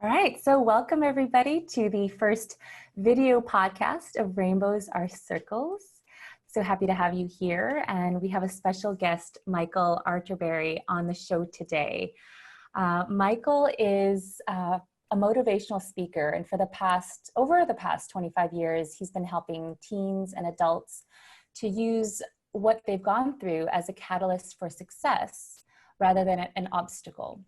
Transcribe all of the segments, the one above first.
All right, so welcome everybody to the first video podcast of Rainbows Are Circles. So happy to have you here, and we have a special guest, Michael Arterberry, on the show today. Michael is a motivational speaker, and for over the past 25 years, he's been helping teens and adults to use what they've gone through as a catalyst for success rather than an obstacle.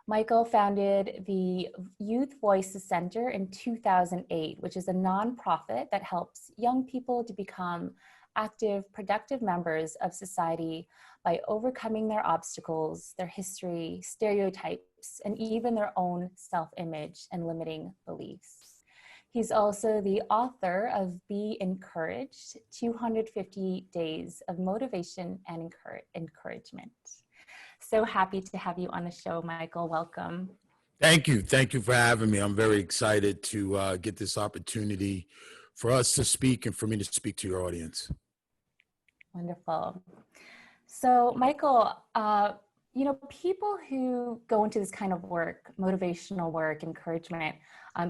Michael founded the Youth Voices Center in 2008, which is a nonprofit that helps young people to become active, productive members of society by overcoming their obstacles, their history, stereotypes, and even their own self-image and limiting beliefs. He's also the author of Be Encouraged, 250 Days of Motivation and Encouragement. So happy to have you on the show, Michael. Welcome. Thank you. Thank you for having me. I'm very excited to get this opportunity for us to speak and for me to speak to your audience. Wonderful. So, Michael, people who go into this kind of work, motivational work, encouragement,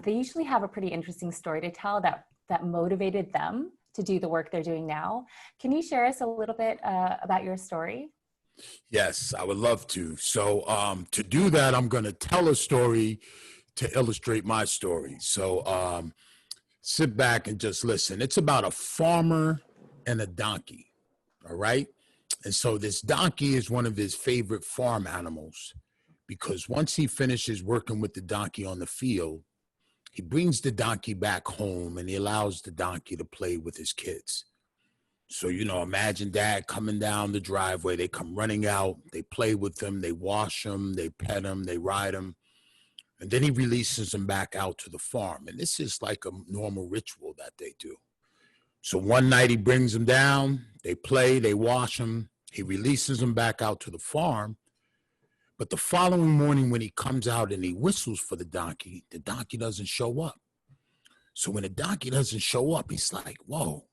they usually have a pretty interesting story to tell that motivated them to do the work they're doing now. Can you share us a little bit about your story? Yes, I would love to. So to do that, I'm going to tell a story to illustrate my story. So sit back and just listen. It's about a farmer and a donkey, all right? And so this donkey is one of his favorite farm animals because once he finishes working with the donkey on the field, he brings the donkey back home and he allows the donkey to play with his kids. So, imagine dad coming down the driveway, they come running out, they play with them, they wash them, they pet them, they ride them, and then he releases them back out to the farm. And this is like a normal ritual that they do. So one night he brings them down, they play, they wash them, he releases them back out to the farm. But the following morning when he comes out and he whistles for the donkey doesn't show up. So when the donkey doesn't show up, he's like, whoa.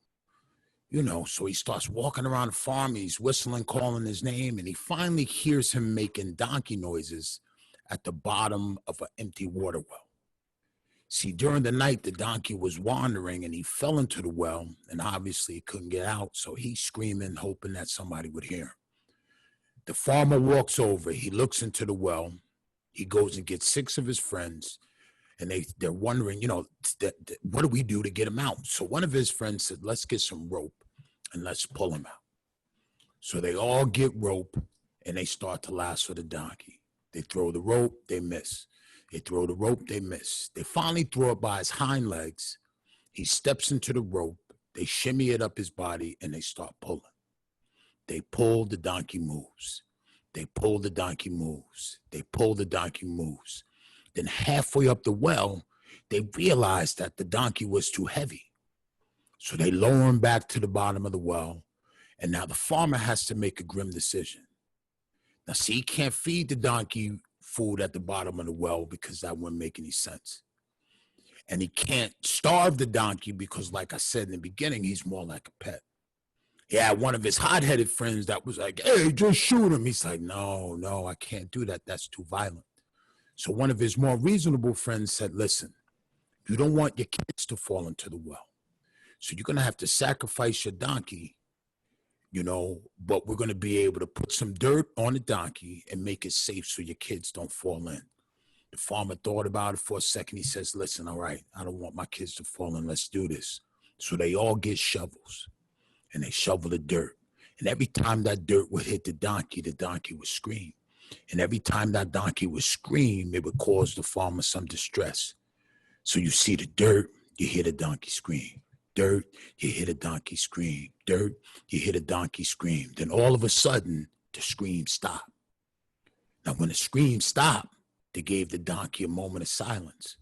So he starts walking around the farm, he's whistling, calling his name, and he finally hears him making donkey noises at the bottom of an empty water well. See, during the night, the donkey was wandering and he fell into the well, and obviously he couldn't get out, so he's screaming, hoping that somebody would hear him. The farmer walks over, he looks into the well, he goes and gets 6 of his friends, and they're wondering, what do we do to get him out? So one of his friends said, let's get some rope and let's pull him out. So they all get rope and they start to lasso the donkey. They throw the rope, they miss. They throw the rope, they miss. They finally throw it by his hind legs. He steps into the rope. They shimmy it up his body and they start pulling. They pull, the donkey moves. They pull, the donkey moves. They pull, the donkey moves. Then halfway up the well, they realized that the donkey was too heavy. So they lower him back to the bottom of the well. And now the farmer has to make a grim decision. Now, see, he can't feed the donkey food at the bottom of the well because that wouldn't make any sense. And he can't starve the donkey because, like I said in the beginning, he's more like a pet. He had one of his hot-headed friends that was like, hey, just shoot him. He's like, no, I can't do that. That's too violent. So one of his more reasonable friends said, listen, you don't want your kids to fall into the well. So you're going to have to sacrifice your donkey, but we're going to be able to put some dirt on the donkey and make it safe so your kids don't fall in. The farmer thought about it for a second. He says, listen, all right, I don't want my kids to fall in. Let's do this. So they all get shovels and they shovel the dirt. And every time that dirt would hit the donkey would scream. And every time that donkey would scream, it would cause the farmer some distress. So you see the dirt, you hear the donkey scream. Dirt, you hear the donkey scream. Dirt, you hear the donkey scream. Then all of a sudden, the scream stopped. Now, when the scream stopped, they gave the donkey a moment of silence.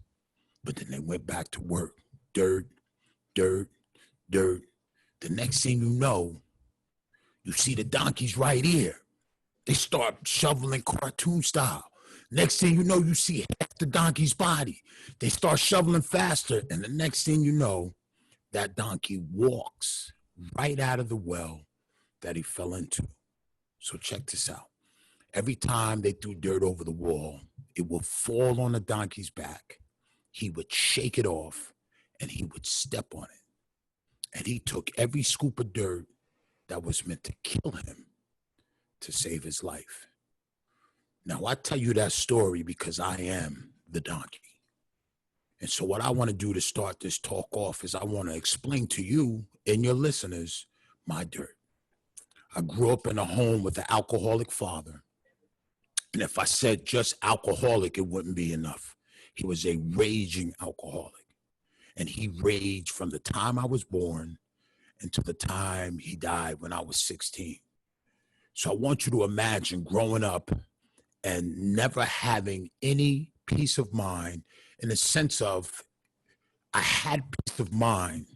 But then they went back to work. Dirt, dirt, dirt. The next thing you know, you see the donkeys right here. They start shoveling cartoon style. Next thing you know, you see half the donkey's body. They start shoveling faster. And the next thing you know, that donkey walks right out of the well that he fell into. So check this out. Every time they threw dirt over the wall, It would fall on the donkey's back. He would shake it off and he would step on it. And he took every scoop of dirt that was meant to kill him to save his life. Now, I tell you that story because I am the donkey. And so what I want to do to start this talk off is I want to explain to you and your listeners my dirt. I grew up in a home with an alcoholic father. And if I said just alcoholic, it wouldn't be enough. He was a raging alcoholic. And he raged from the time I was born until the time he died when I was 16. So I want you to imagine growing up and never having any peace of mind, in the sense of I had peace of mind,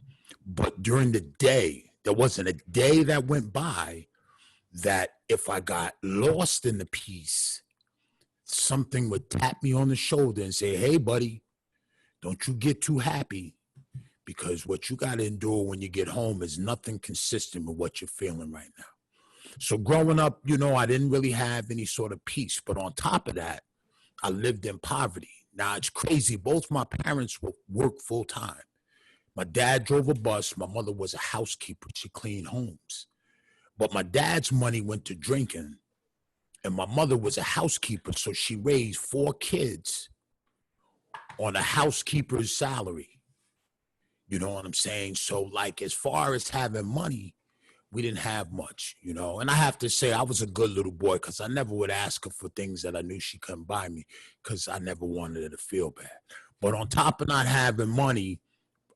but during the day, there wasn't a day that went by that if I got lost in the peace, something would tap me on the shoulder and say, hey, buddy, don't you get too happy, because what you got to endure when you get home is nothing consistent with what you're feeling right now. So growing up, I didn't really have any sort of peace. But on top of that, I lived in poverty. Now, it's crazy. Both my parents worked full time. My dad drove a bus. My mother was a housekeeper. She cleaned homes. But my dad's money went to drinking. And my mother was a housekeeper. So she raised 4 kids on a housekeeper's salary. You know what I'm saying? So, like, as far as having money, we didn't have much, and I have to say I was a good little boy because I never would ask her for things that I knew she couldn't buy me because I never wanted her to feel bad. But on top of not having money,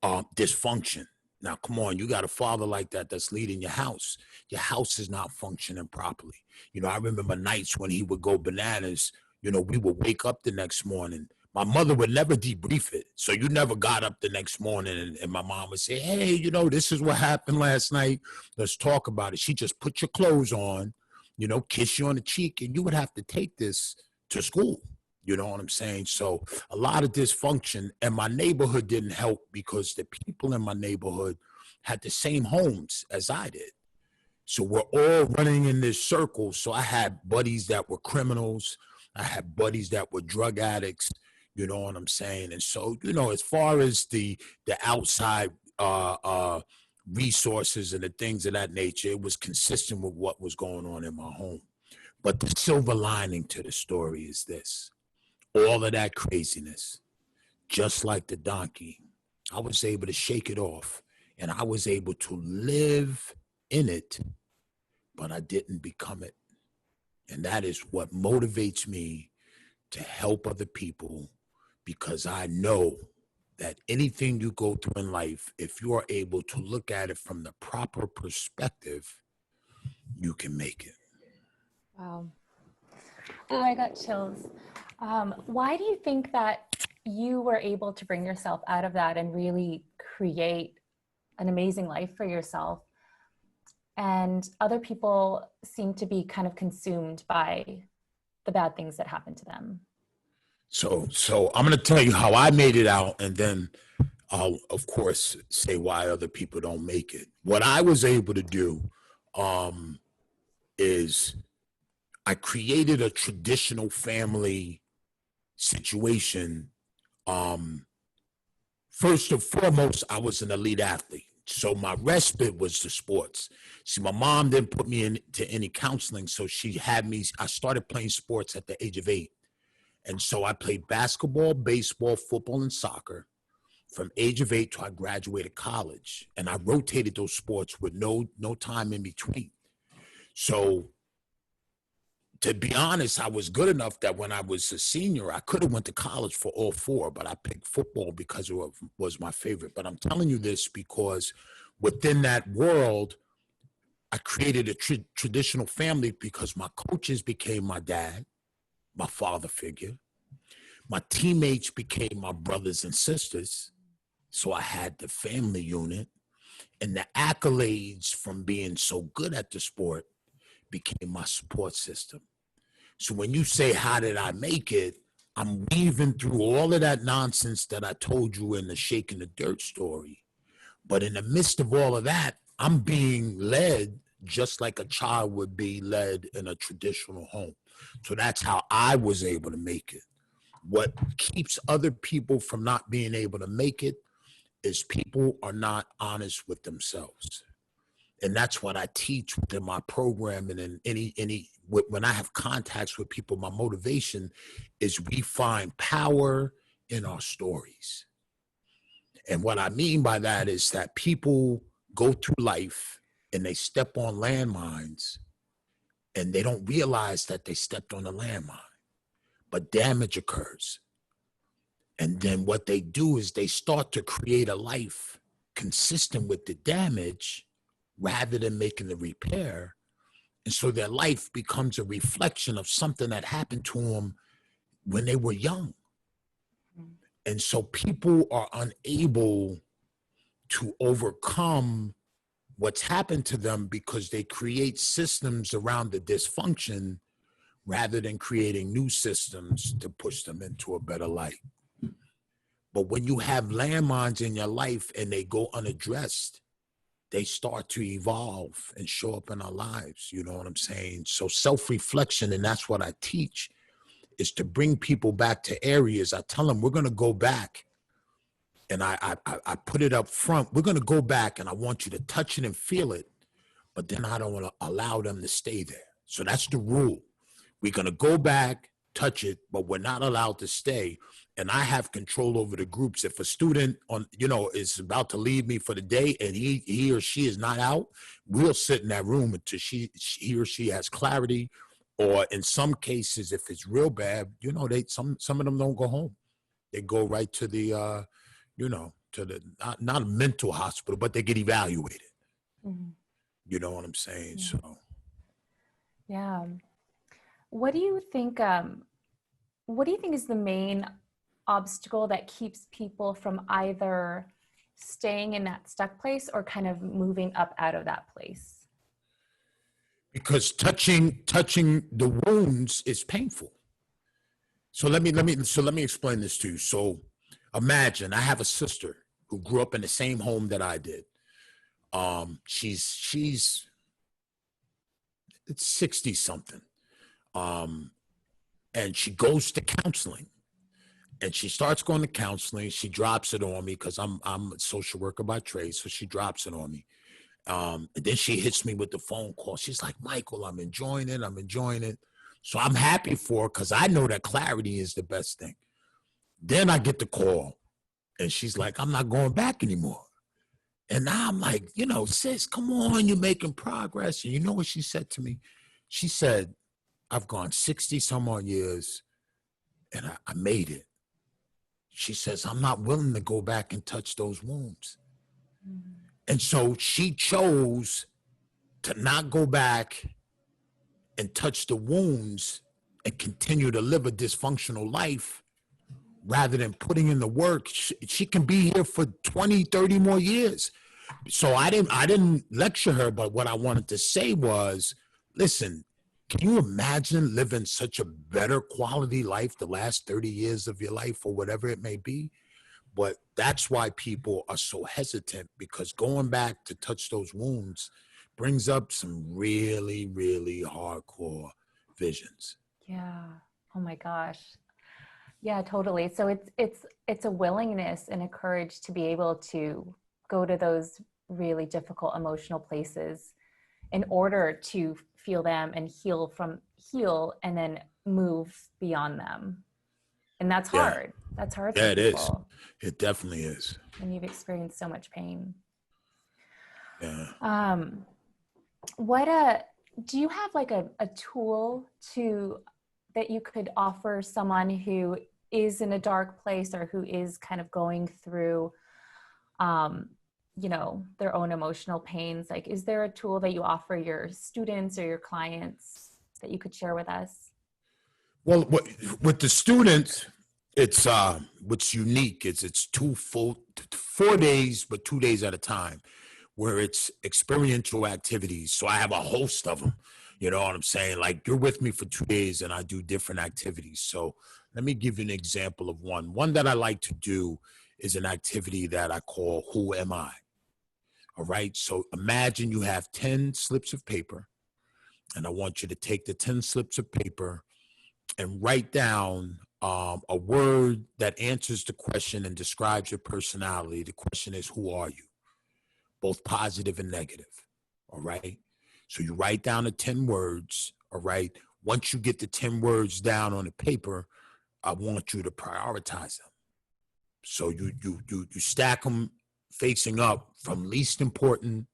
dysfunction. Now, come on, you got a father like that that's leading your house. Your house is not functioning properly. I remember nights when he would go bananas, we would wake up the next morning. My mother would never debrief it. So you never got up the next morning and my mom would say, hey, this is what happened last night. Let's talk about it. She just put your clothes on, kiss you on the cheek, and you would have to take this to school. You know what I'm saying? So a lot of dysfunction, and my neighborhood didn't help because the people in my neighborhood had the same homes as I did. So we're all running in this circle. So I had buddies that were criminals. I had buddies that were drug addicts. You know what I'm saying? And so, as far as the outside resources and the things of that nature, it was consistent with what was going on in my home. But the silver lining to the story is this. All of that craziness, just like the donkey, I was able to shake it off, and I was able to live in it, but I didn't become it. And that is what motivates me to help other people, because I know that anything you go through in life, if you are able to look at it from the proper perspective, you can make it. Wow. Oh, I got chills. Why do you think that you were able to bring yourself out of that and really create an amazing life for yourself? And other people seem to be kind of consumed by the bad things that happen to them. So I'm going to tell you how I made it out, and then I'll, of course, say why other people don't make it. What I was able to do is I created a traditional family situation. First and foremost, I was an elite athlete. So my respite was the sports. See, my mom didn't put me into any counseling, so I started playing sports at the age of 8. And so I played basketball, baseball, football, and soccer from age of 8 till I graduated college. And I rotated those sports with no time in between. So to be honest, I was good enough that when I was a senior, I could have went to college for all 4, but I picked football because it was my favorite. But I'm telling you this because within that world, I created a traditional family because my coaches became my dad, my father figure. My teammates became my brothers and sisters. So I had the family unit, and the accolades from being so good at the sport became my support system. So when you say, how did I make it? I'm weaving through all of that nonsense that I told you in the Shaking the Dirt story. But in the midst of all of that, I'm being led just like a child would be led in a traditional home. So that's how I was able to make it. what keeps other people from not being able to make it is people are not honest with themselves. And that's what I teach within my program. And in when I have contacts with people, my motivation is we find power in our stories. And what I mean by that is that people go through life and they step on landmines and they don't realize that they stepped on a landmine, but damage occurs. And then what they do is they start to create a life consistent with the damage rather than making the repair. And so their life becomes a reflection of something that happened to them when they were young. And so people are unable to overcome what's happened to them because they create systems around the dysfunction rather than creating new systems to push them into a better light. But when you have landmines in your life and they go unaddressed, they start to evolve and show up in our lives. You know what I'm saying? So self-reflection, and that's what I teach, is to bring people back to areas. I tell them we're going to go back, and I put it up front. We're going to go back, and I want you to touch it and feel it, but then I don't want to allow them to stay there. So that's the rule. We're going to go back, touch it, but we're not allowed to stay. And I have control over the groups. If a student is about to leave me for the day and he or she is not out, we'll sit in that room until he or she has clarity. Or in some cases, if it's real bad, some of them don't go home. They go right to the to the not a mental hospital, but they get evaluated. Mm-hmm. You know what I'm saying? Yeah. So yeah. What do you think is the main obstacle that keeps people from either staying in that stuck place or kind of moving up out of that place? Because touching the wounds is painful. So let me explain this to you. So imagine I have a sister who grew up in the same home that I did. She's it's 60 something. And she goes to counseling. And she starts going to counseling. She drops it on me because I'm a social worker by trade, so she drops it on me. And then she hits me with the phone call. She's like, Michael, I'm enjoying it. So I'm happy for her because I know that clarity is the best thing. Then I get the call, and she's like, I'm not going back anymore. And now I'm like, sis, come on, you're making progress. And you know what she said to me? She said, I've gone 60 some odd years, and I made it. She says, I'm not willing to go back and touch those wounds. Mm-hmm. And so she chose to not go back and touch the wounds and continue to live a dysfunctional life rather than putting in the work. She can be here for 20, 30 more years. So I didn't lecture her, but what I wanted to say was, listen, can you imagine living such a better quality life the last 30 years of your life or whatever it may be? But that's why people are so hesitant, because going back to touch those wounds brings up some really, really hardcore visions. Yeah. Oh my gosh. Yeah, totally. So it's a willingness and a courage to be able to go to those really difficult emotional places in order to feel them and heal and then move beyond them. And that's hard. Yeah. That's hard. Yeah, it is. It definitely is. And you've experienced so much pain. Yeah. Do you have like a tool that you could offer someone who is in a dark place or who is kind of going through, their own emotional pains? Like, is there a tool that you offer your students or your clients that you could share with us? Well, with the students, it's what's unique is it's 4 days, but 2 days at a time, where it's experiential activities. So I have a host of them. You know what I'm saying? Like, you're with me for 2 days and I do different activities. So let me give you an example of one. One that I like to do is an activity that I call Who Am I? All right. So imagine you have 10 slips of paper, and I want you to take the 10 slips of paper and write down a word that answers the question and describes your personality. The question is, who are you? Both positive and negative. All right. So you write down the 10 words. All right. Once you get the 10 words down on the paper, I want you to prioritize them. So you stack them facing up from least important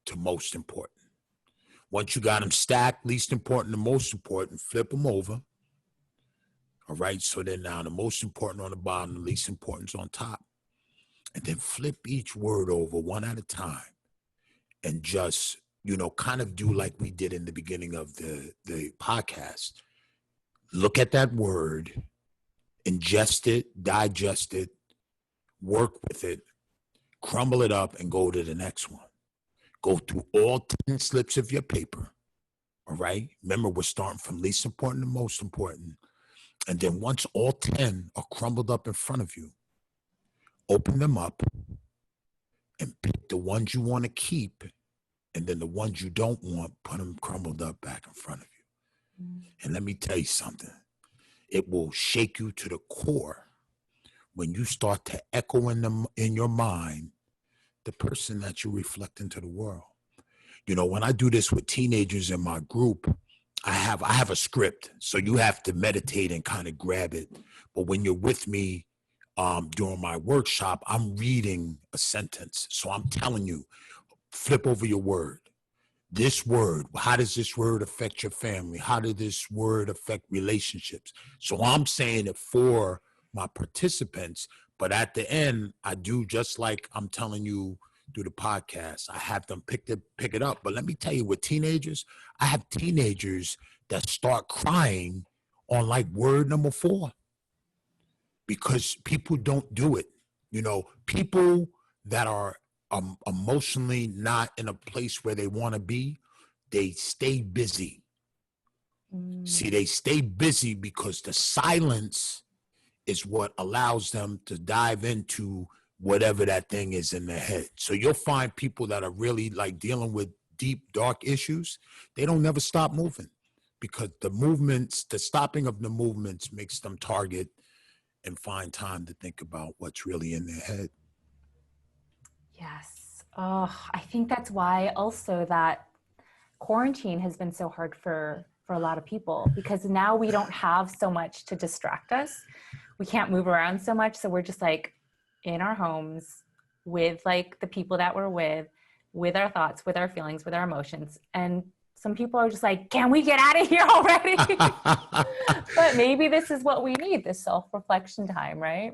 to most important. Once you got them stacked, least important to most important, flip them over. All right. So then now the most important on the bottom, the least important's on top. And then flip each word over one at a time and just, kind of do like we did in the beginning of the podcast. Look at that word, ingest it, digest it, work with it, crumble it up, and go to the next one. Go through all 10 slips of your paper. All right. Remember, we're starting from least important to most important. And then once all 10 are crumbled up in front of you, open them up and pick the ones you want to keep. And then the ones you don't want, put them crumbled up back in front of you. And let me tell you something. It will shake you to the core when you start to echo in your mind the person that you reflect into the world. When I do this with teenagers in my group, I have a script. So you have to meditate and kind of grab it. But when you're with me during my workshop, I'm reading a sentence. So I'm telling you, flip over your word. This word, how does this word affect your family? How does this word affect relationships? So I'm saying it for my participants, but at the end, I do just like I'm telling you through the podcast. I have them pick it up. But let me tell you, with teenagers, I have teenagers that start crying on like word number 4 because people don't do it. People that are emotionally not in a place where they want to be, they stay busy. See, they stay busy because the silence is what allows them to dive into whatever that thing is in their head. So you'll find people that are really like dealing with deep, dark issues. They don't never stop moving because the stopping of the movements makes them target and find time to think about what's really in their head. Yes. Oh, I think that's why also that quarantine has been so hard for a lot of people, because now we don't have so much to distract us. We can't move around so much. So we're just like in our homes with like the people that we're with our thoughts, with our feelings, with our emotions. And some people are just like, can we get out of here already? But maybe this is what we need, this self-reflection time, right?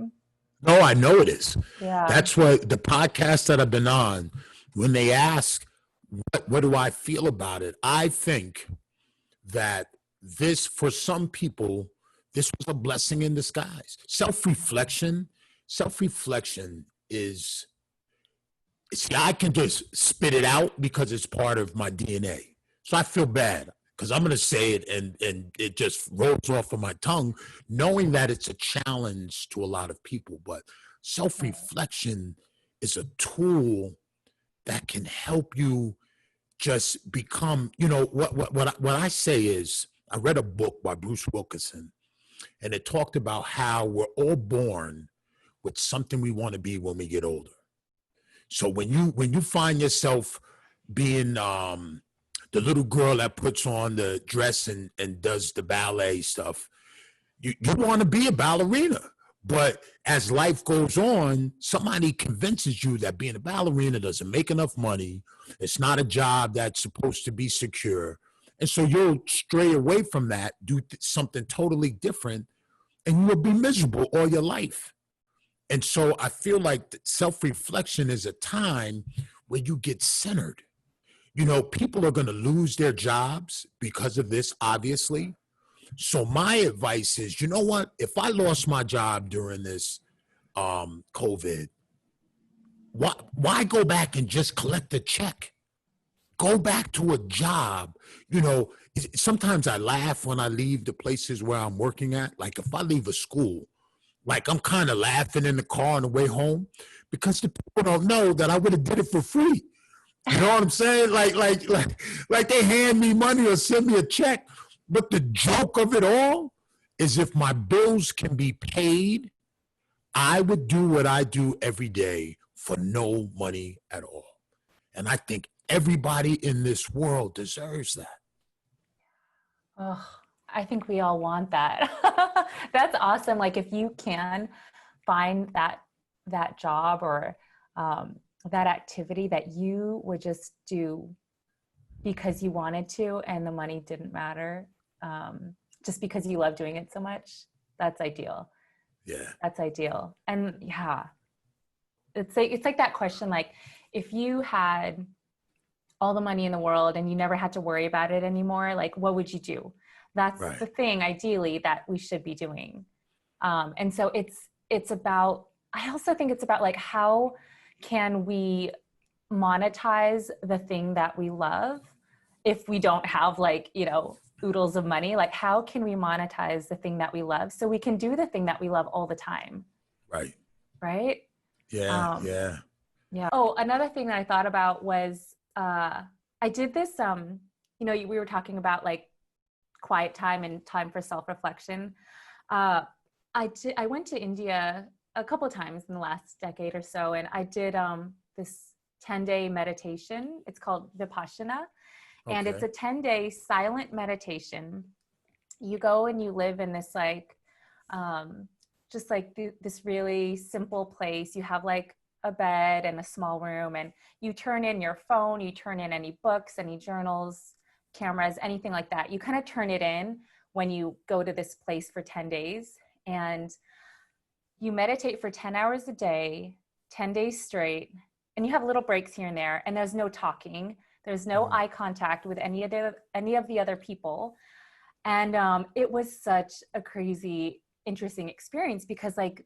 No, I know it is. Yeah. That's what the podcast that I've been on, when they ask, what do I feel about it? I think that this, for some people, this was a blessing in disguise. Self-reflection is, see, I can just spit it out because it's part of my DNA. So I feel bad because I'm going to say it and it just rolls off of my tongue, knowing that it's a challenge to a lot of people. But self-reflection is a tool that can help you just become, what I say is, I read a book by Bruce Wilkinson, and it talked about how we're all born with something we want to be when we get older. So when you find yourself being the little girl that puts on the dress and does the ballet stuff, you want to be a ballerina. But as life goes on, somebody convinces you that being a ballerina doesn't make enough money. It's not a job that's supposed to be secure. And so you'll stray away from that, do something totally different, and you will be miserable all your life. And so I feel like self-reflection is a time where you get centered. People are going to lose their jobs because of this, obviously. So my advice is, you know what? If I lost my job during this COVID, why go back and just collect a check? Go back to a job. Sometimes I laugh when I leave the places where I'm working at. Like if I leave a school, like I'm kind of laughing in the car on the way home because the people don't know that I would have did it for free. You know what I'm saying? Like they hand me money or send me a check. But the joke of it all is if my bills can be paid, I would do what I do every day for no money at all. And I think everybody in this world deserves that. Oh, I think we all want that. That's awesome. Like if you can find that job or that activity that you would just do because you wanted to and the money didn't matter, just because you love doing it so much, that's ideal. Yeah. That's ideal. And yeah, it's like that question, like if you had all the money in the world and you never had to worry about it anymore, like what would you do? That's Right. the thing ideally that we should be doing. And so it's about, I also think it's about like, how can we monetize the thing that we love if we don't have like, oodles of money? Like how can we monetize the thing that we love so we can do the thing that we love all the time? Right. Right. Yeah. Yeah. Yeah. Oh, another thing that I thought about was I did this, we were talking about like quiet time and time for self-reflection. I went to India a couple of times in the last decade or so, and I did this 10-day meditation. It's called Vipassana, and it's a 10-day silent meditation. You go and you live in this like, just like this really simple place. You have like a bed and a small room, and you turn in your phone, you turn in any books, any journals, cameras, anything like that. You kind of turn it in when you go to this place for 10 days, and you meditate for 10 hours a day, 10 days straight, and you have little breaks here and there, and there's no talking, there's no eye contact with any of the other people. And it was such a crazy, interesting experience because like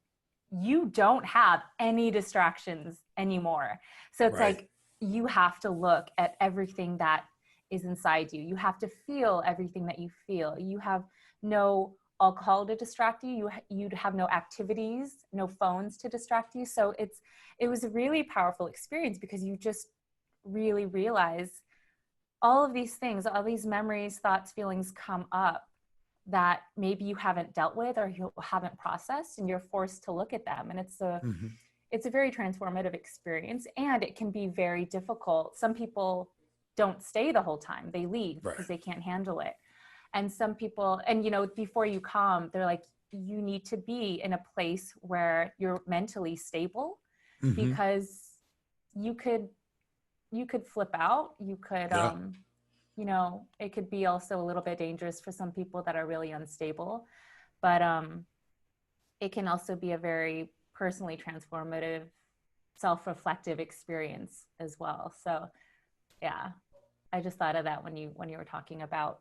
you don't have any distractions anymore. So it's like you have to look at everything that is inside you. You have to feel everything that you feel. You have no alcohol to distract you. You'd have no activities, no phones to distract you. So it was a really powerful experience because you just really realize all of these things, all these memories, thoughts, feelings come up that maybe you haven't dealt with or you haven't processed, and you're forced to look at them. And it's a very transformative experience, and it can be very difficult. Some people don't stay the whole time. They leave because they can't handle it. And some people, and before you come, they're like, you need to be in a place where you're mentally stable, because you could flip out. You could, it could be also a little bit dangerous for some people that are really unstable, but it can also be a very personally transformative, self-reflective experience as well. So yeah, I just thought of that when you were talking about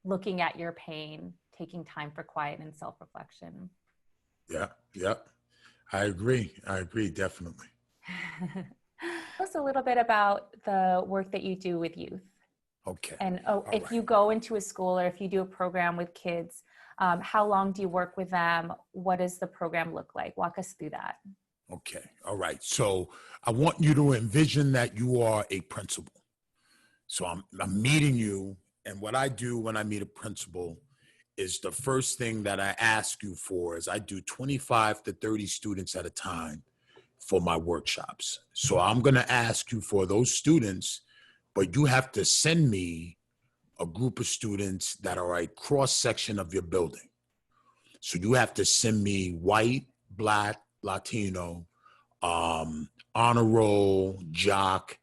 looking at your pain, taking time for quiet and self-reflection. Yeah. I agree, definitely. Tell us a little bit about the work that you do with youth. Okay. And if you go into a school or if you do a program with kids, how long do you work with them? What does the program look like? Walk us through that. Okay. All right. So I want you to envision that you are a principal. So I'm meeting you, and what I do when I meet a principal is the first thing that I ask you for is I do 25 to 30 students at a time for my workshops. So I'm going to ask you for those students, but you have to send me a group of students that are a cross section of your building. So you have to send me white, Black, Latino, honor roll, jock,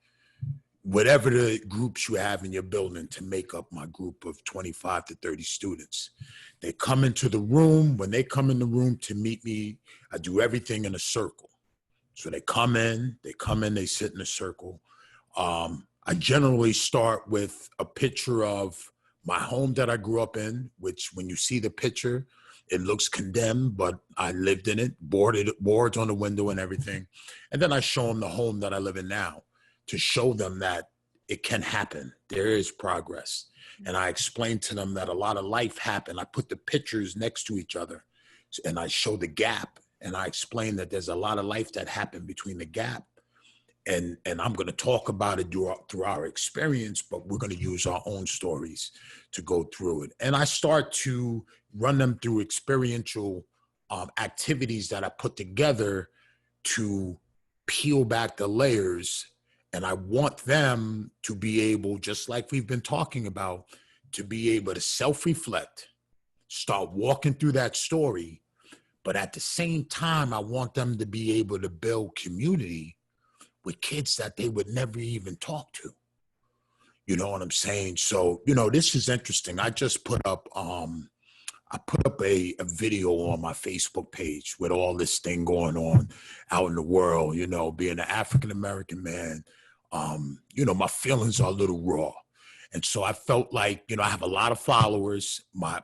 whatever the groups you have in your building to make up my group of 25 to 30 students. They come into the room. When they come in the room to meet me, I do everything in a circle. So they come in, they sit in a circle. I generally start with a picture of my home that I grew up in, which when you see the picture, it looks condemned, but I lived in it, boards on the window and everything. And then I show them the home that I live in now to show them that it can happen. There is progress. And I explain to them that a lot of life happened. I put the pictures next to each other and I show the gap. And I explain that there's a lot of life that happened between the gap. and I'm going to talk about it through our experience, but we're going to use our own stories to go through it. And I start to run them through experiential activities that I put together to peel back the layers. And I want them to be able, just like we've been talking about, to be able to self-reflect, start walking through that story. But at the same time, I want them to be able to build community with kids that they would never even talk to. You know what I'm saying? So, this is interesting. I just put up a video on my Facebook page with all this thing going on out in the world, being an African-American man. My feelings are a little raw. And so I felt like, I have a lot of followers. I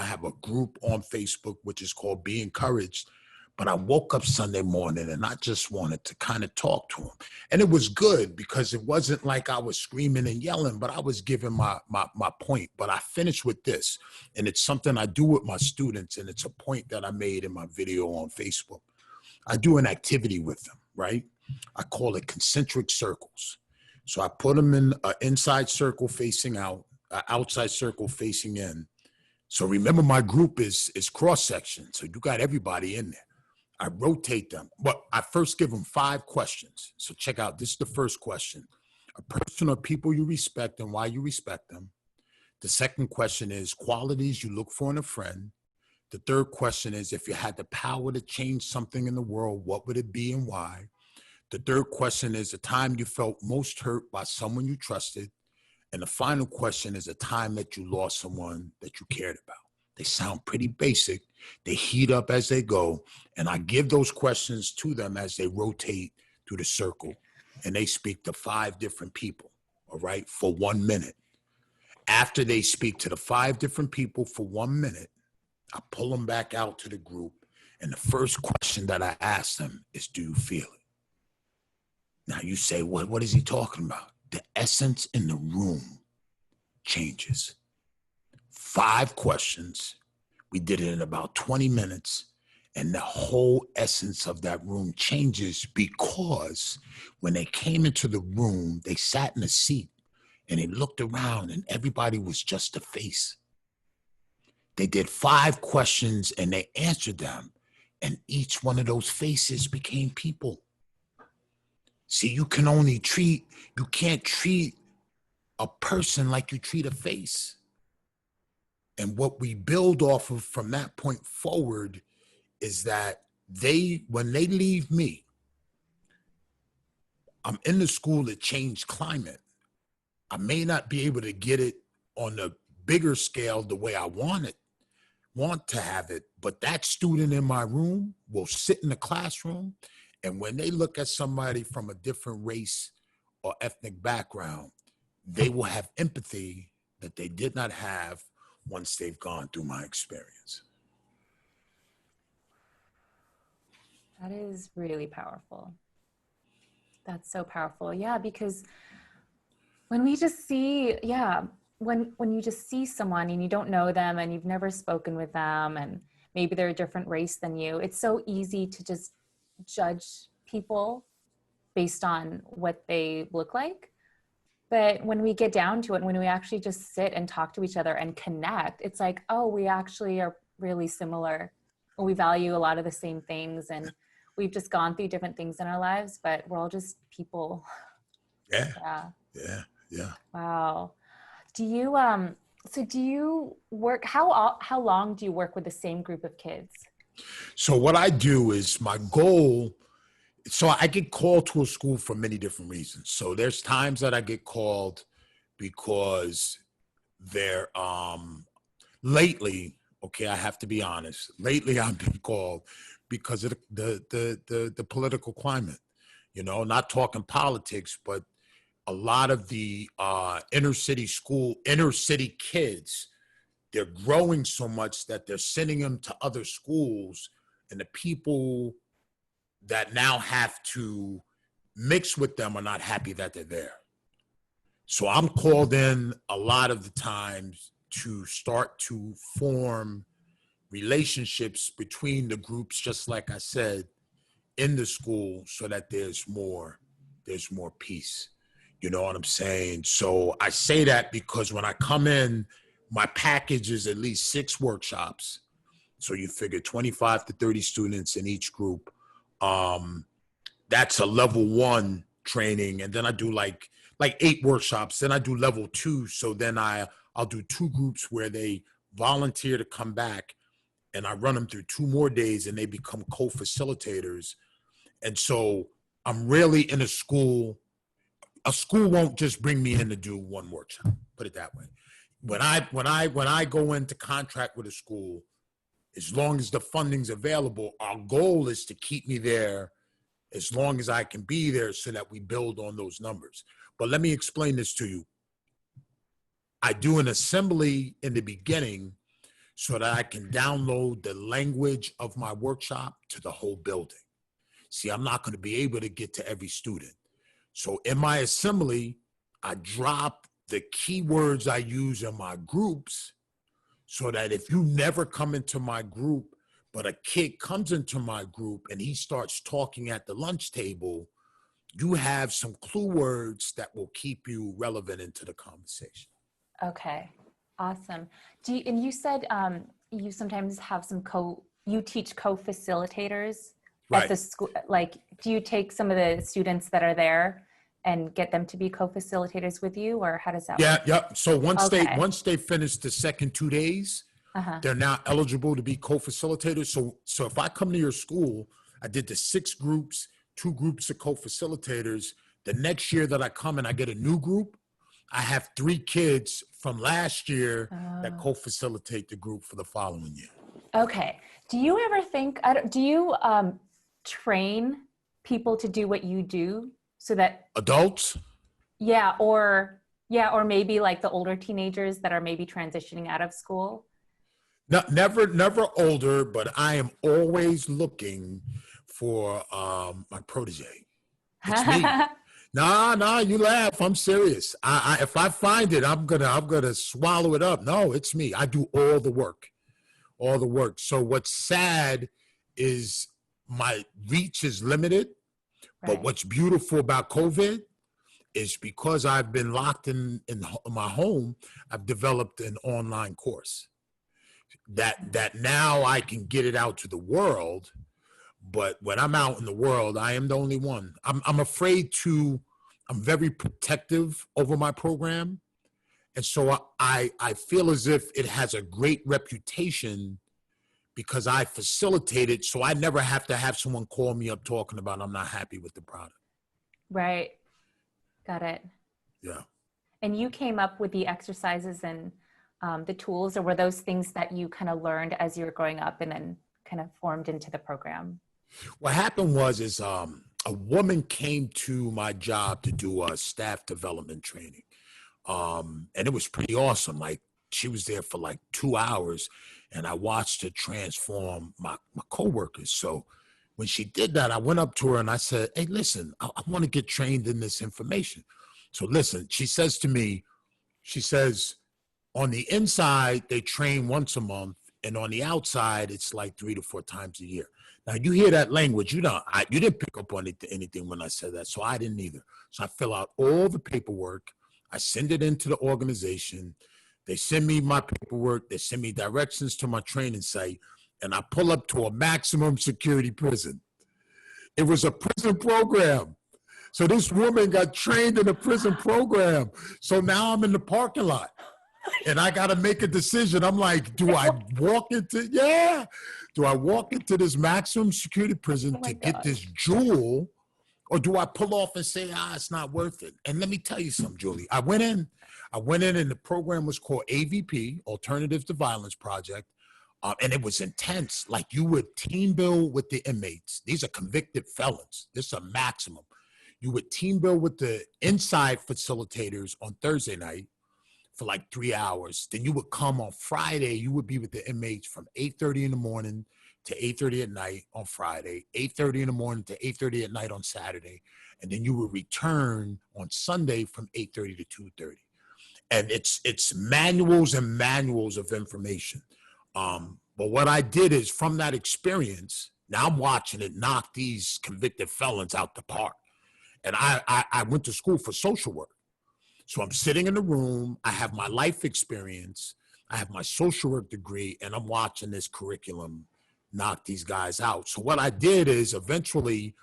have a group on Facebook, which is called Be Encouraged. But I woke up Sunday morning and I just wanted to kind of talk to him. And it was good because it wasn't like I was screaming and yelling, but I was giving my point. But I finished with this, and it's something I do with my students, and it's a point that I made in my video on Facebook. I do an activity with them, right? I call it Concentric Circles. So I put them in an inside circle facing out, an outside circle facing in. So remember, my group is cross-section, so you got everybody in there. I rotate them, but I first give them 5 questions. So check out, this is the first question. A person or people you respect and why you respect them. The second question is qualities you look for in a friend. The third question is, if you had the power to change something in the world, what would it be and why? The third question is a time you felt most hurt by someone you trusted. And the final question is a time that you lost someone that you cared about. They sound pretty basic. They heat up as they go. And I give those questions to them as they rotate through the circle. And they speak to 5 different people, all right, for 1 minute. After they speak to the 5 different people for 1 minute, I pull them back out to the group. And the first question that I ask them is, do you feel it? Now you say, what is he talking about? The essence in the room changes. 5 questions. We did it in about 20 minutes, and the whole essence of that room changes because when they came into the room, they sat in a seat and they looked around and everybody was just a face. They did 5 questions and they answered them, and each one of those faces became people. See, you can't treat a person like you treat a face. And what we build off of from that point forward is that when they leave me, I'm in the school to change climate. I may not be able to get it on a bigger scale the way I want to have it, but that student in my room will sit in the classroom, and when they look at somebody from a different race or ethnic background, they will have empathy that they did not have once they've gone through my experience. That is really powerful. That's so powerful. Yeah, because when we just see, when you just see someone and you don't know them and you've never spoken with them and maybe they're a different race than you, it's so easy to just judge people based on what they look like. But when we get down to it, when we actually just sit and talk to each other and connect, it's like, oh, we actually are really similar. We value a lot of the same things, and we've just gone through different things in our lives, but we're all just people. Yeah. Wow. Do you work, how long do you work with the same group of kids? So what I do is my goal. So I get called to a school for many different reasons. So there's times that I get called because they're lately, okay, I have to be honest. Lately I've been called because of the political climate. Not talking politics, but a lot of the inner city kids, they're growing so much that they're sending them to other schools, and the people that now have to mix with them are not happy that they're there. So I'm called in a lot of the times to start to form relationships between the groups, just like I said, in the school, so that there's more there's more peace. You know what I'm saying? So I say that because when I come in, my package is at least 6 workshops. So you figure 25 to 30 students in each group. That's a level 1 training. And then I do like 8 workshops. Then I do level 2. So then I'll do 2 groups where they volunteer to come back, and I run them through 2 more days, and they become co-facilitators. And so I'm really in a school. A school won't just bring me in to do 1 workshop. Put it that way. When I go into contract with a school, as long as the funding's available, our goal is to keep me there as long as I can be there so that we build on those numbers. But let me explain this to you. I do an assembly in the beginning so that I can download the language of my workshop to the whole building. See, I'm not going to be able to get to every student. So in my assembly, I drop the keywords I use in my groups so that if you never come into my group, but a kid comes into my group and he starts talking at the lunch table, you have some clue words that will keep you relevant into the conversation. Okay, awesome. And you said you sometimes have you teach co-facilitators at the school. Like, do you take some of the students that are there and get them to be co-facilitators with you, or how does that work? Yeah. So once they finish the second 2 days, they're now eligible to be co-facilitators. So if I come to your school, I did the 6 groups, 2 groups of co-facilitators. The next year that I come and I get a new group, I have 3 kids from last year that co-facilitate the group for the following year. Okay. Do you ever think, do you train people to do what you do so that adults? Yeah. Or maybe like the older teenagers that are maybe transitioning out of school? No, never older, but I am always looking for my protege. It's me. Nah, you laugh. I'm serious. I if I find it, I'm gonna swallow it up. No, it's me. I do all the work. So what's sad is my reach is limited, but what's beautiful about COVID is because I've been locked in my home, I've developed an online course that now I can get it out to the world. But when I'm out in the world, I am the only one. I'm very protective over my program. And so I feel as if it has a great reputation because I facilitate it. So I never have to have someone call me up talking about I'm not happy with the product. Right. Got it. Yeah. And you came up with the exercises and the tools, or were those things that you kind of learned as you were growing up and then kind of formed into the program? What happened was a woman came to my job to do a staff development training. And it was pretty awesome. Like, she was there for like 2 hours and I watched her transform my coworkers. So when she did that, I went up to her and I said, hey, listen, I want to get trained in this information. So listen, she says to me, on the inside, they train once a month, and on the outside, it's like 3 to 4 times a year. Now, you hear that language, you didn't pick up on anything when I said that, so I didn't either. So I fill out all the paperwork. I send it into the organization. They send me my paperwork. They send me directions to my training site, and I pull up to a maximum security prison. It was a prison program. So this woman got trained in a prison program. So now I'm in the parking lot. And I got to make a decision. I'm like, do I walk into this maximum security prison to get this jewel, or do I pull off and say, it's not worth it? And let me tell you something, Julie. I went in and the program was called AVP, Alternatives to Violence Project. And it was intense. Like, you would team build with the inmates. These are convicted felons. This is a maximum. You would team build with the inside facilitators on Thursday night for like 3 hours. Then you would come on Friday. You would be with the inmates from 8:30 in the morning to 8:30 at night on Friday, 8:30 in the morning to 8:30 at night on Saturday. And then you would return on Sunday from 8:30 to 2:30. And it's manuals and manuals of information. But what I did is, from that experience, now I'm watching it knock these convicted felons out the park. And I went to school for social work. So I'm sitting in the room, I have my life experience, I have my social work degree, and I'm watching this curriculum knock these guys out. So what I did is eventually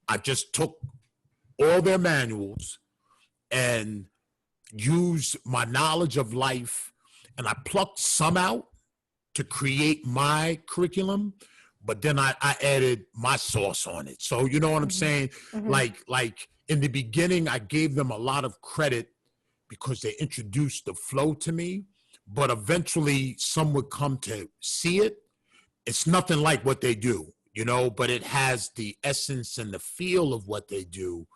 I just took all their manuals and used my knowledge of life, and I plucked some out to create my curriculum, but then I added my sauce on it. So you know what I'm saying? Like in the beginning, I gave them a lot of credit because they introduced the flow to me, but eventually some would come to see it. It's nothing like what they do, you know, but it has the essence and the feel of what they do.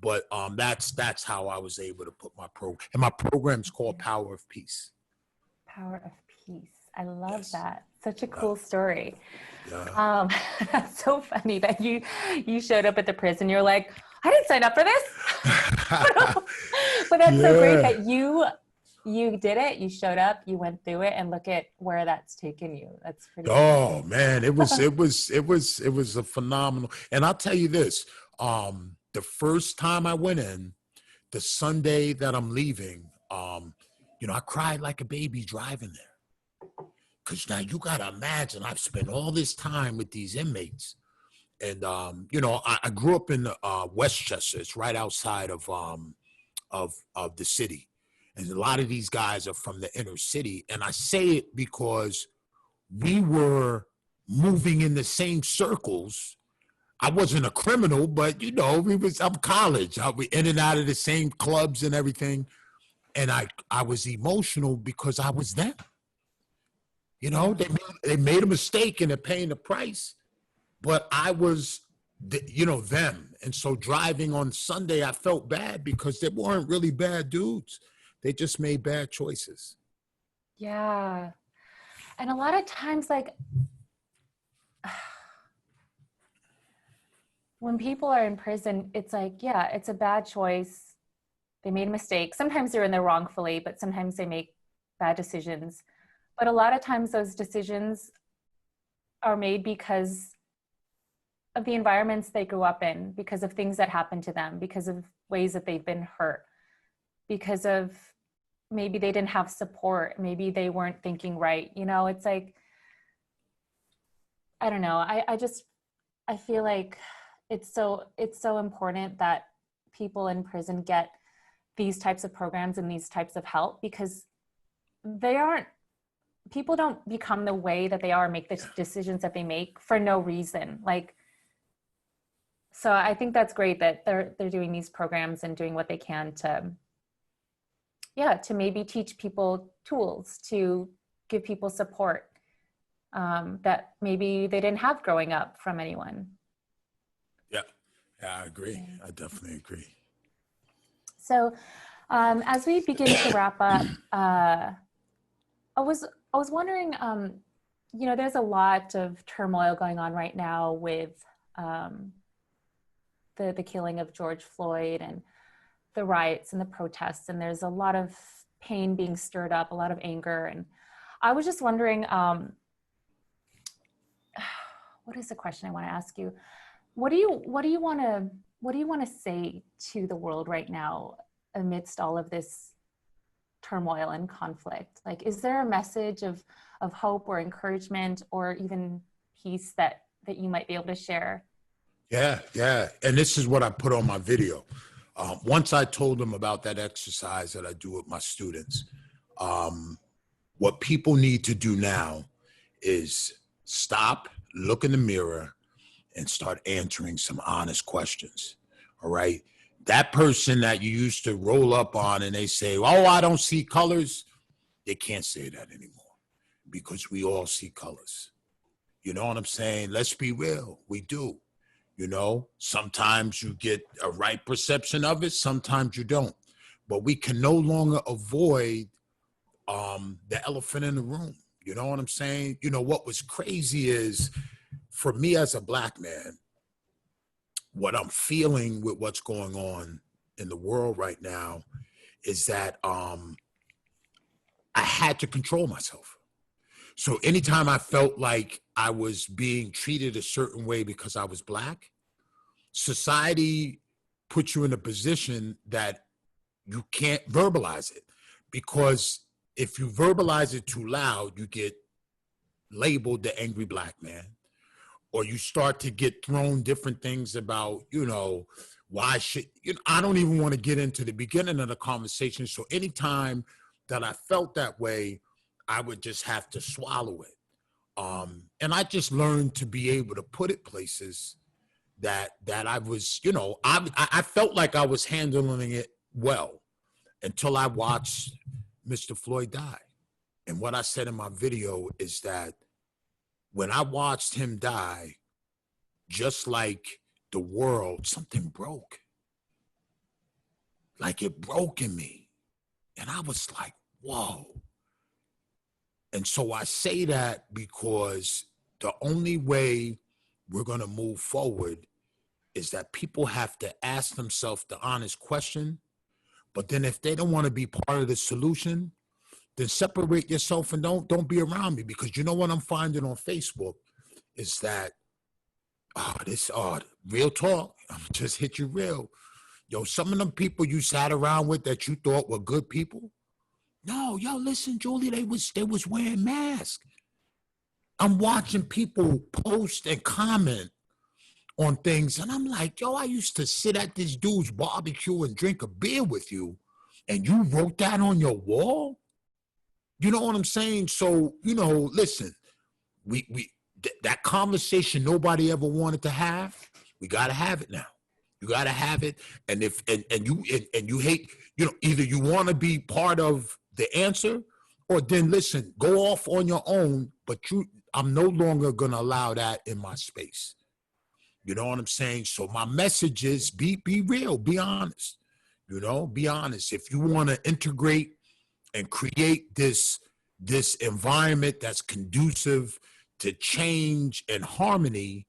But that's how I was able to put my program. And my program's called Power of Peace. Power of Peace. I love Yes. that. Such a cool story. Yeah. That's so funny that you showed up at the prison. You're like, I didn't sign up for this. But that's so great that you did it. You showed up, you went through it, and look at where that's taken you. That's pretty Oh amazing. man, it was a phenomenal. And I'll tell you this, the first time I went in, the Sunday that I'm leaving, you know, I cried like a baby driving there. Because now you got to imagine, I've spent all this time with these inmates. And, you know, I grew up in Westchester. It's right outside of the city. And a lot of these guys are from the inner city. And I say it because we were moving in the same circles. I wasn't a criminal, but, you know, I'm college. I was in and out of the same clubs and everything. And I was emotional because I was them. You know, they made a mistake and they're paying the price, but I was, you know, them. And so driving on Sunday, I felt bad because they weren't really bad dudes. They just made bad choices. Yeah. And a lot of times, like, when people are in prison, it's like, yeah, it's a bad choice. They made a mistake. Sometimes they're in there wrongfully, but sometimes they make bad decisions. But a lot of times those decisions are made because of the environments they grew up in, because of things that happened to them, because of ways that they've been hurt, because of maybe they didn't have support, maybe they weren't thinking right. You know, it's like, I don't know. I feel like it's so important that people in prison get these types of programs and these types of help, because people don't become the way that they are, make the decisions that they make for no reason. Like, so I think that's great that they're doing these programs and doing what they can to maybe teach people tools, to give people support that maybe they didn't have growing up from anyone. Yeah, I agree. I definitely agree. So as we begin to wrap up, I was wondering, you know, there's a lot of turmoil going on right now with the killing of George Floyd and the riots and the protests, and there's a lot of pain being stirred up, a lot of anger. And I was just wondering, what is the question I want to ask you? What do you want to say to the world right now amidst all of this turmoil and conflict? Like, is there a message of hope or encouragement or even peace that you might be able to share? Yeah. And this is what I put on my video. Once I told them about that exercise that I do with my students, what people need to do now is stop, look in the mirror, and start answering some honest questions. All right. That person that you used to roll up on and they say, oh, I don't see colors. They can't say that anymore because we all see colors. You know what I'm saying? Let's be real. We do. You know, sometimes you get a right perception of it. Sometimes you don't. But we can no longer avoid the elephant in the room. You know what I'm saying? You know, what was crazy is, for me as a Black man, what I'm feeling with what's going on in the world right now is that I had to control myself. So anytime I felt like I was being treated a certain way because I was Black, society put you in a position that you can't verbalize it, because if you verbalize it too loud, you get labeled the angry black man, or you start to get thrown different things about, why should, I don't even want to get into the beginning of the conversation. So anytime that I felt that way, I would just have to swallow it. And I just learned to be able to put it places that I was, I felt like I was handling it well until I watched Mr. Floyd die. And what I said in my video is that when I watched him die, just like the world, something broke. Like it broke in me. And I was like, whoa. And so I say that because the only way we're going to move forward is that people have to ask themselves the honest question. But then if they don't want to be part of the solution, then separate yourself and don't be around me. Because you know what I'm finding on Facebook is that, real talk, I'm just hit you real. Yo, some of them people you sat around with that you thought were good people, no, listen, Julie, they was wearing masks. I'm watching people post and comment on things, and I'm like, yo, I used to sit at this dude's barbecue and drink a beer with you, and you wrote that on your wall? You know what I'm saying? So, listen, that conversation nobody ever wanted to have, we got to have it now. You got to have it. And if you hate, either you want to be part of the answer, or then listen, go off on your own, but I'm no longer going to allow that in my space. You know what I'm saying? So my message is be real, be honest. Be honest. If you want to integrate and create this environment that's conducive to change and harmony,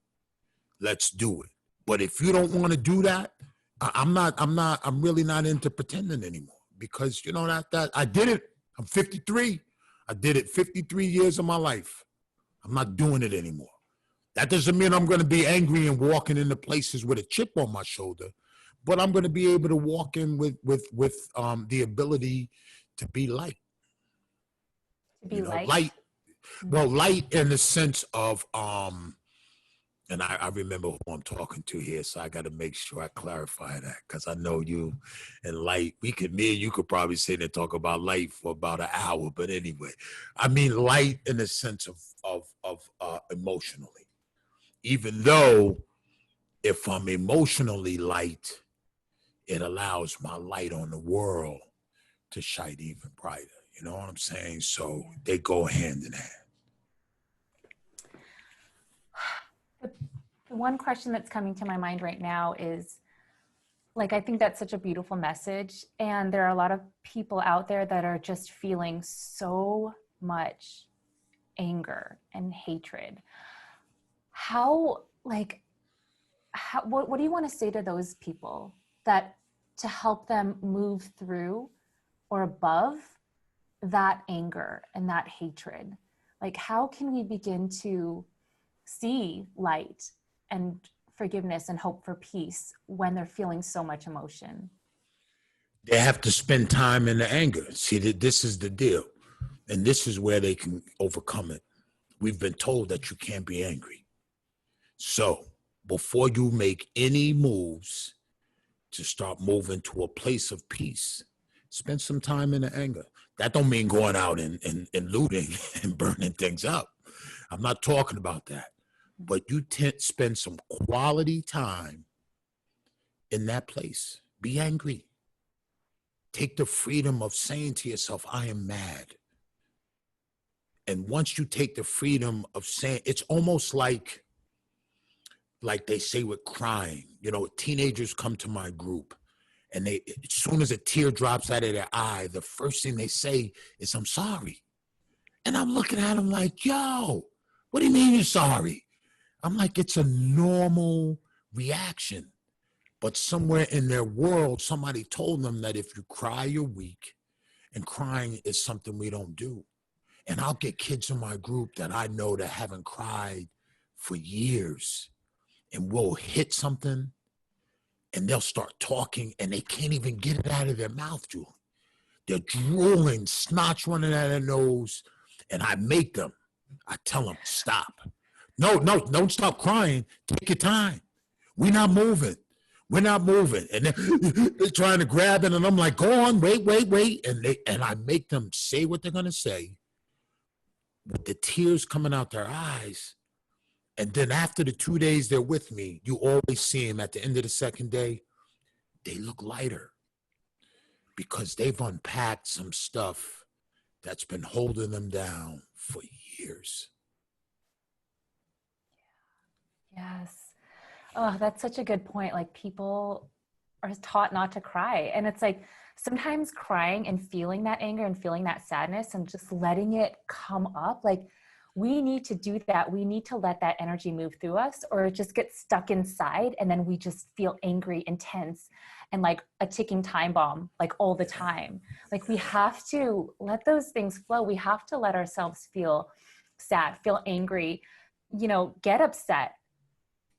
let's do it. But if you don't want to do that, I'm really not into pretending anymore, because that I did it. I'm 53. I did it 53 years of my life. I'm not doing it anymore. That doesn't mean I'm going to be angry and walking into places with a chip on my shoulder, but I'm going to be able to walk in with the ability to be light. To be light? Light. Well, light in the sense of, and I remember who I'm talking to here, so I got to make sure I clarify that, because I know you and light. Me and you could probably sit and talk about light for about an hour, but anyway, I mean light in the sense of emotionally. Even though if I'm emotionally light, it allows my light on the world to shine even brighter. You know what I'm saying? So they go hand in hand. The one question that's coming to my mind right now is, like, I think that's such a beautiful message. And there are a lot of people out there that are just feeling so much anger and hatred. What do you want to say to those people that to help them move through or above that anger and that hatred? Like, how can we begin to see light and forgiveness and hope for peace when they're feeling so much emotion? They have to spend time in the anger. See, this is the deal. And this is where they can overcome it. We've been told that you can't be angry. So before you make any moves to start moving to a place of peace, spend some time in the anger. That don't mean going out and looting and burning things up. I'm not talking about that. But you spend some quality time in that place. Be angry. Take the freedom of saying to yourself, I am mad. And once you take the freedom of saying, it's almost like they say with crying. Teenagers come to my group, and as soon as a tear drops out of their eye, the first thing they say is, I'm sorry. And I'm looking at them like, yo, what do you mean you're sorry? I'm like, it's a normal reaction. But somewhere in their world, somebody told them that if you cry, you're weak, and crying is something we don't do. And I'll get kids in my group that I know that haven't cried for years, and we'll hit something, and they'll start talking and they can't even get it out of their mouth, Julie. They're drooling, snot's running out of their nose, and I tell them, stop. No, don't stop crying. Take your time. We're not moving. And they're trying to grab it, and I'm like, go on, wait. And I make them say what they're gonna say with the tears coming out their eyes. And then after the 2 days they're with me, you always see them at the end of the second day, they look lighter because they've unpacked some stuff that's been holding them down for years. Yes. Oh, that's such a good point. Like, people are taught not to cry. And it's like, sometimes crying and feeling that anger and feeling that sadness and just letting it come up, like, we need to do that. We need to let that energy move through us, or it just gets stuck inside. And then we just feel angry, intense, and like a ticking time bomb, like all the time. Like, we have to let those things flow. We have to let ourselves feel sad, feel angry, get upset.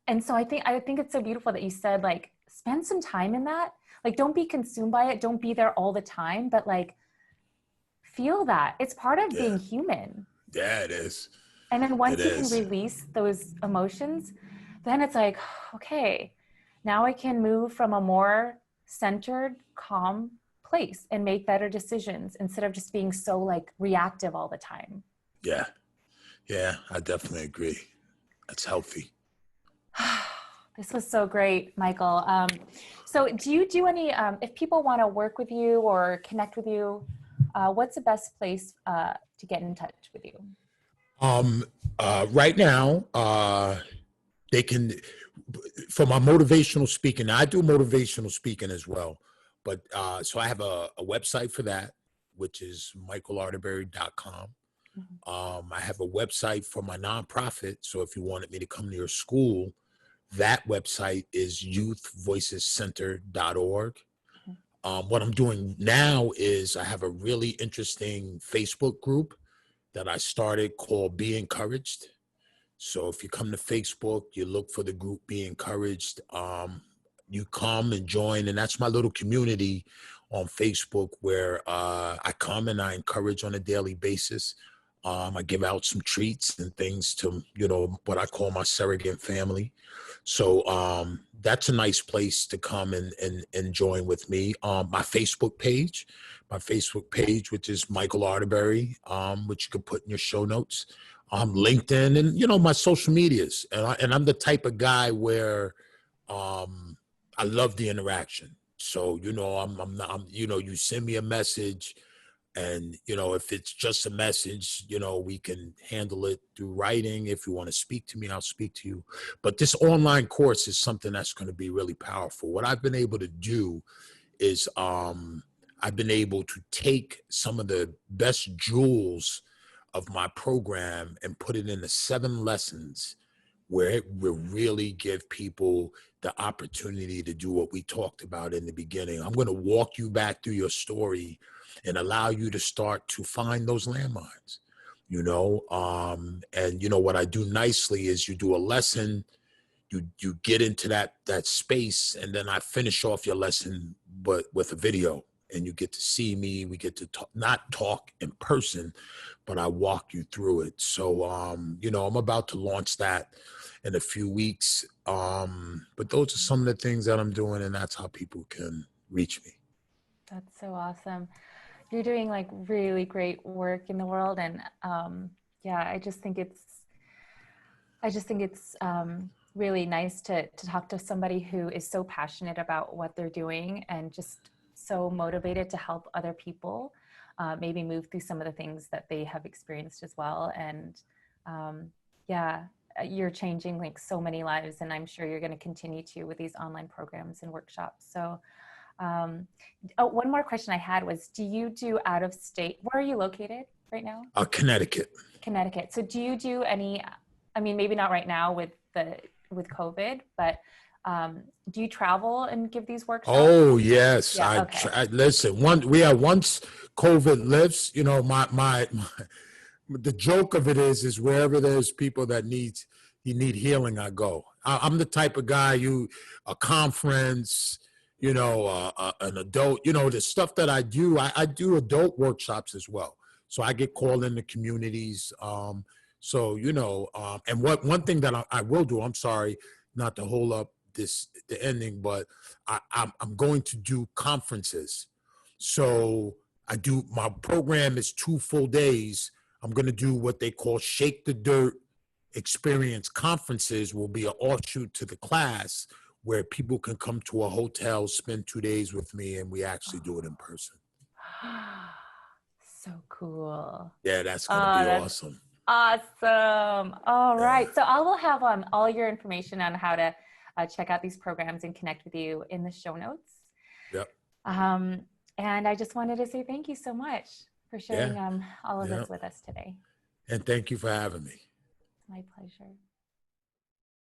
And so I think it's so beautiful that you said, like, spend some time in that. Like, don't be consumed by it. Don't be there all the time, but like, feel that. It's part of being human. Yeah, it is. And then once you can release those emotions, then it's like, okay, now I can move from a more centered, calm place and make better decisions instead of just being so like reactive all the time. Yeah. Yeah, I definitely agree. That's healthy. This was so great, Michael. So do you do any, if people want to work with you or connect with you, what's the best place to get in touch with you? Right now, they can, for my motivational speaking, I do motivational speaking as well. But so I have a website for that, which is michaelarterberry.com. I have a website for my nonprofit. So if you wanted me to come to your school, that website is youthvoicescenter.org. What I'm doing now is I have a really interesting Facebook group that I started called Be Encouraged. So if you come to Facebook, you look for the group Be Encouraged. You come and join, and that's my little community on Facebook where I come and I encourage on a daily basis. I give out some treats and things to, what I call my surrogate family. So that's a nice place to come and join with me. My Facebook page, which is Michael Arterberry, which you can put in your show notes. LinkedIn and, my social medias. And I'm the type of guy where I love the interaction. So, you send me a message. And, if it's just a message, we can handle it through writing. If you want to speak to me, I'll speak to you. But this online course is something that's going to be really powerful. What I've been able to do is I've been able to take some of the best jewels of my program and put it into 7 lessons where it will really give people the opportunity to do what we talked about in the beginning. I'm going to walk you back through your story and allow you to start to find those landmines, and what I do nicely is you do a lesson, you get into that space, and then I finish off your lesson, but with a video, and you get to see me, we get to not talk in person, but I walk you through it. So, I'm about to launch that in a few weeks. But those are some of the things that I'm doing, and that's how people can reach me. That's so awesome. You're doing like really great work in the world. And I just think it's really nice to talk to somebody who is so passionate about what they're doing and just so motivated to help other people maybe move through some of the things that they have experienced as well. And you're changing like so many lives, and I'm sure you're going to continue to with these online programs and workshops. So one more question I had was, do you do out of state? Where are you located right now? Connecticut. So do you do any, maybe not right now with COVID, but do you travel and give these workshops? Oh, yes. Yeah, okay. Listen, once COVID lifts, my the joke of it is wherever there's people that need you need healing, I go. I'm the type of guy, a conference, an adult, the stuff that I do, I do adult workshops as well. So I get called into communities. And one thing that I will do, I'm sorry, not to hold up the ending, but I'm going to do conferences. So my program is 2 full days. I'm going to do what they call Shake the Dirt experience conferences, will be an offshoot to the class where people can come to a hotel, spend 2 days with me, and we actually do it in person. So cool. Yeah, that's going to be That's awesome. awesome. All right. Yeah. So I will have all your information on how to check out these programs and connect with you in the show notes. Yep. And I just wanted to say thank you so much for sharing all of this with us today. And thank you for having me. My pleasure.